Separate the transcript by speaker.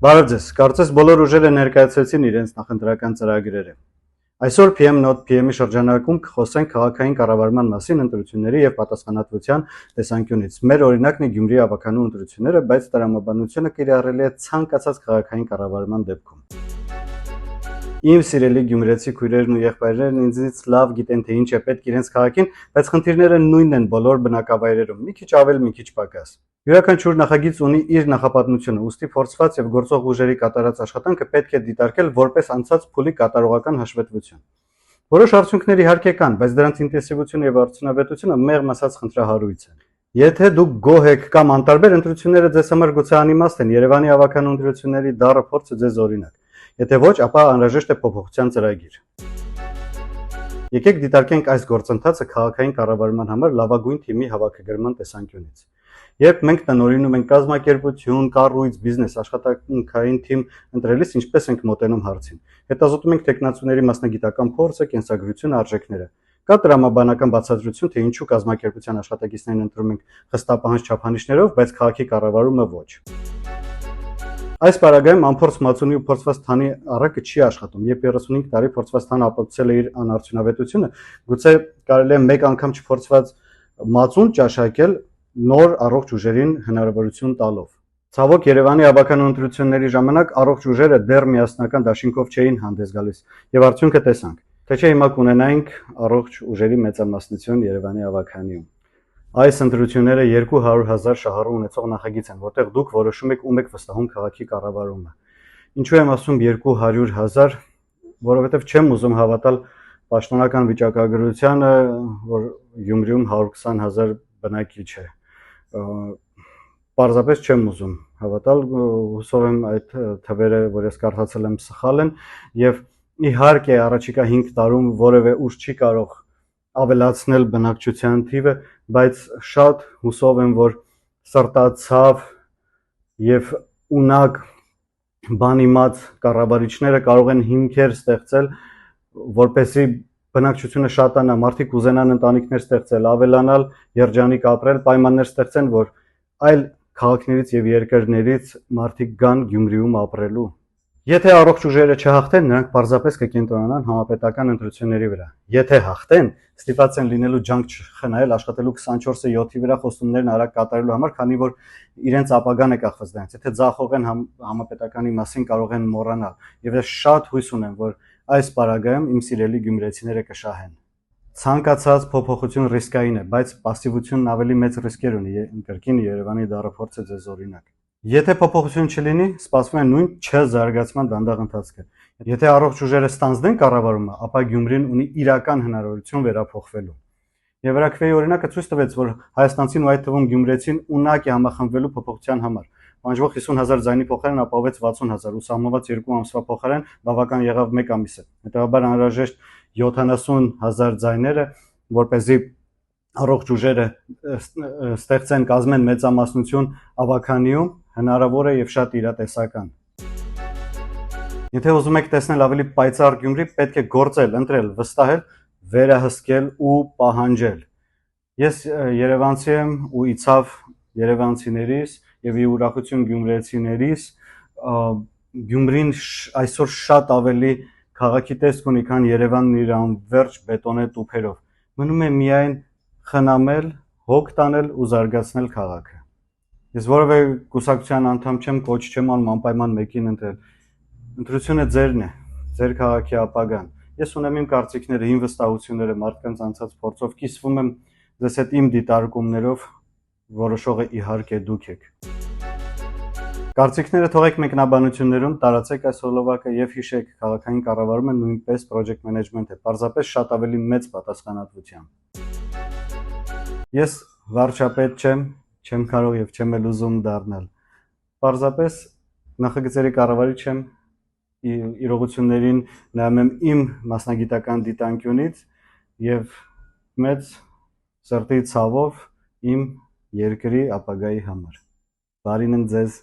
Speaker 1: Բարև ձեզ, կարծես բոլոր ուժերը ներկայացրեցին իրենց նախընտրական ծրագրերը։ Այսօր PM Not PM-ի շրջանակում կխոսենք քաղաքային կառավարման մասին ընտրությունների եւ պատասխանատվության տեսանկյունից։ Մեր օրինակն է Գյումրիի ավականու ընտրությունները, բայց տրամաբանությունը կիրառելի է ցանկացած քաղաքային կառավարման դեպքում։ Իմ սիրելի գյումրեցի քույրերն ու եղբայրներն ինձից լավ գիտեն, թե ինչ է պետք իրենց քաղաքին, բայց խնդիրները նույնն են բոլոր բնակավայրերում, մի քիչ ավել, մի քիչ պակաս։ Յուրաքանչյուր նախագիծ ունի իր նախապատմությունը, ուստի փորձված եւ գործող ուժերի կատարած աշխատանքը պետք է դիտարկել որպես անցած փուլի կատարողական հաշվետվություն։ Որոշ արդյունքներ իհարկե կան, բայց դրանց ինտենսիվությունը եւ արդյունավետությունը մեղմ ասած խնդրահարույց են։ Եթե դուք գոհ եք կամ անտարբեր, ընտրությունները ձեզ համար գուցե անիմաստ են, Երևանի ավականու ընտրությունների դառը փորձը ձեզ օրինակ։ Եթե ոչ, ապա անհրաժեշտ է փոփոխության ծրագիր։ Եկեք դիտարկենք այս գործընթացը քաղաքային կառավարման համար լավագույն թիմի հավաքագրման տեսանկյունից։ Երբ մենք տնօրինում ենք կազմակերպություն, կառույց, բիզնես, աշխատանքային թիմ ընտրելիս ինչպես ենք մոտենում հարցին։ Հետազոտում ենք տեխնացուների մասնագիտական փորձը, կենսագրությունը, արժեքները։ Կա տրամաբանական բացատրություն, թե ինչու կազմակերպության աշխատակիցներին ընտրում ենք խստապահանջ չափանիշներով, բայց քաղաքի կառավարումը ոչ։ Այս պարագայում անփորձ մածունի ու փորձված թանի առակը չի աշխատում։ Երբ 35 տարի փորձված թանը ապացուցել է իր անարդյունավետությունը, գուցե կարելի է մեկ անգամ չփորձված մածուն ճաշակել նոր առողջ ուժերին հնարավորություն տալով։ Ցավոք Երևանի ավականու ընտրությունների ժամանակ առողջ ուժերը դեռ միասնական դաշինքով չէին հանդես գալիս, եւ արդյունքը տեսանք, թե չէ հիմա կունենայինք առողջ ուժերի մեծամասնություն Երևանի ավականիում։ Այս ընտրությունները 200,000 շահառու ունեցող նախագիծ են, որտեղ դուք որոշում եք ում եք վստահում քաղաքի կառավարումը։ Ինչու եմ ասում 200,000, որովհետև չեմ ուզում հավատալ պաշտոնական վիճակագրությանը, որ Գյումրիում 120,000 բնակիչ է։ Պարզապես չեմ ուզում հավատալ, հուսով եմ այդ թվերը, որ ես կարդացել եմ, սխալ են, եւ իհարկե առաջիկա 5 տարում որևէ ուժ չի կարող ավելացնել բնակչության թիվը, բայց շատ հուսով եմ, որ սրտացավ եւ ունակ բանիմաց կառավարիչները կարող են հիմքեր ստեղծել, որպեսզի բնակչությունը շատանա, մարդիկ ուզենան ընտանիքներ ստեղծել, ավելանալ, երջանիկ ապրել, պայմաններ ստեղծեն, որ այլ քաղաքներից եւ երկրներից մարդիկ գան Գյումրիում ապրելու։ Եթե առողջ ուժերը չհաղթեն, նրանք պարզապես կկենտրոնանան համապետական ընտրությունների վրա։ Եթե հաղթեն, ստիպված են լինելու ջանք չխնայել, աշխատելու 24/7-ի վրա խոստումներն արագ կատարելու համար, քանի որ իրենց ապագան է կախված դրանից։ Եթե ձախողեն համապետականի մասին, կարող են մոռանալ։ Եվ ես շատ հույս ունեմ, որ այս պարագայում իմ սիրելի գյումրեցիները կշահեն։ Ցանկացած փոփոխություն ռիսկային է, բայց пассивությունն ավելի մեծ ռիսկեր ունի։ Կրկին Երևանի դարափորձը ձեզ օրինակ։ Եթե փոփոխություն չլինի, սպասվում է նույն չզարգացման դանդաղ ընթացքը։ Եթե առողջ ուժերը ստանձնեն կառավարումը, ապա Գյումրին ունի իրական հնարավորություն վերափոխվելու։ Եվրաքվեի օրինակը ցույց տվեց, որ հայաստանցին ու այդ թվում գյումրեցին ունակ է համախմբվելու փոփոխության համար։ Պահանջվող 50,000 ձայնի փոխարեն ապահովեց 60,000 ու սահմանված 2 ամսվա փոխարեն բավական եղավ 1 ամիսը։ Հետևաբար անհրաժեշտ 70,000 ձայները, որպեսզի առողջ ուժերը ստեղծեն, կազմեն մեծամասնություն ավականիում, հնարավոր է եւ շատ իրատեսական։ Եթե ուզում եք տեսնել ավելի պայծառ Գյումրի, պետք է գործել, ընտրել, վստահել, վերահսկել ու պահանջել։ Ես երևանցի եմ ու իցավ երևանցիներիս եւ ի ուրախություն գյումրեցիներիս, Գյումրին այսօր շատ ավելի քաղաքի տեսք ունի, քան Երևանն իր անվերջ բետոնե տուփերով։ Մնում է միայն խնամել, հոգ տանել ու զարգացնել քաղաքը։ Ես որևէ կուսակցության անդամ չեմ, կոչ չեմ անում անպայման մեկին ընտրել։ Ընտրությունը ձերն է, ձեր քաղաքի ապագան։ Ես ունեմ իմ կարծիքները, իմ վստահությունները, մարդկանց անցած փորձով, կիսվում եմ ձեզ հետ իմ դիտարկումներով, որոշողը իհարկե դուք եք։ Կարծիքները թողեք մեկնաբանություններում, տարածեք այս հոլովակը եւ հիշեք, քաղաքային կառավարումը նույնպես project management է, պարզապես շատ ավելի մեծ պատասխանատվությամբ։ Ես վարչապետ չեմ կարող եւ չեմ էլ ուզում դառնալ։ Պարզապես նախագծերի կառավարիչ եմ, իրողություններին նայում եմ իմ մասնագիտական դիտանկյունից եւ մեծ սրտի ցավով իմ երկրի ապագայի համար։ Բարին ձեզ